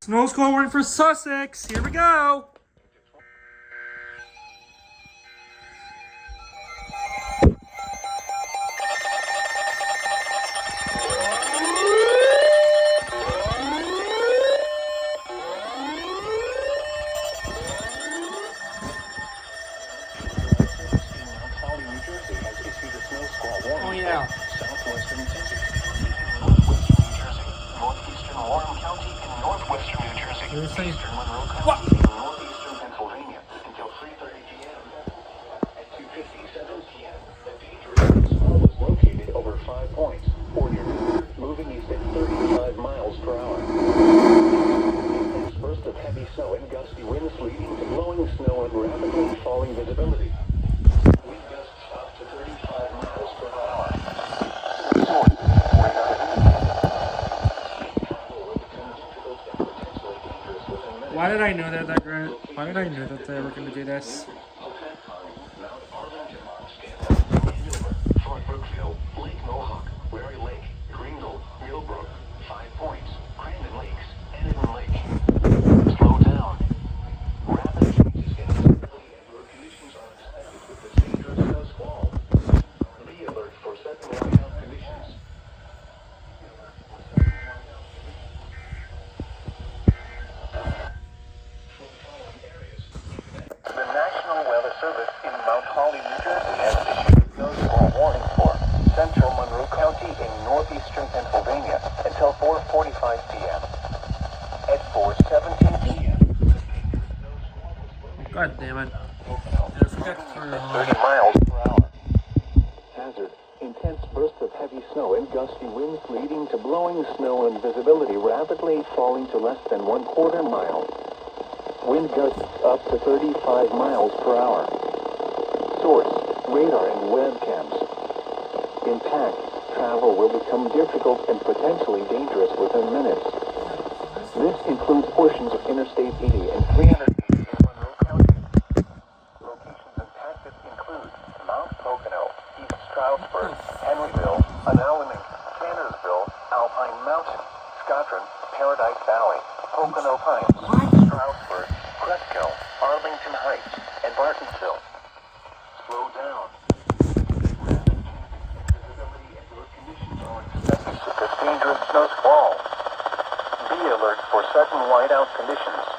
Snow squall warning for Sussex. Here we go. Oh yeah. Southwestern Northwestern New Jersey, northeastern Warren County, and northwestern New Jersey, eastern Monroe County, and northeastern Pennsylvania until 3:30 p.m. At 2:57 p.m., the dangerous snow was located over 5 points, or near moving east at 35 miles per hour. Intense bursts of heavy snow and gusty winds leading to blowing snow and rapidly falling visibility. Wind gusts up to 35 miles per hour. Why did I know that Grant? Why did I know that they were going to do this? Fort Brookfield, Lake Mohawk, Wary Lake, Greenville, Millbrook, 5 Points, Crandon Lakes, Edison Lake. Slow down. Rapid changes in visibility and road conditions are expected with this dangerous snow squall. Be alert for sudden whiteout conditions. The National Weather Service in Mount Holly, New Jersey has issued a snow squall warning for central Monroe County in northeastern Pennsylvania until 4:45 p.m. At 4:17 p.m. God damn it. I forgot to turn it on. 30 miles per hour. Hazard. Intense bursts of heavy snow and gusty winds leading to blowing snow and visibility rapidly falling to less than 1/4 mile. Wind gusts up to 35 miles per hour. Source, radar and webcams. Impact, travel will become difficult and potentially dangerous within minutes. This includes portions of Interstate 80 and 380 in Monroe County. Locations impacted include Mount Pocono, East Stroudsburg, Henryville, Unalmaning, Tannersville, Alpine Mountain, Scotland, Paradise Valley, Pocono Pines, Stroudsburg, Cresco, Arlington Heights, and Bartonsville. Slow down. Visibility and road conditions are expected with this dangerous snow squall. Be alert for sudden whiteout conditions.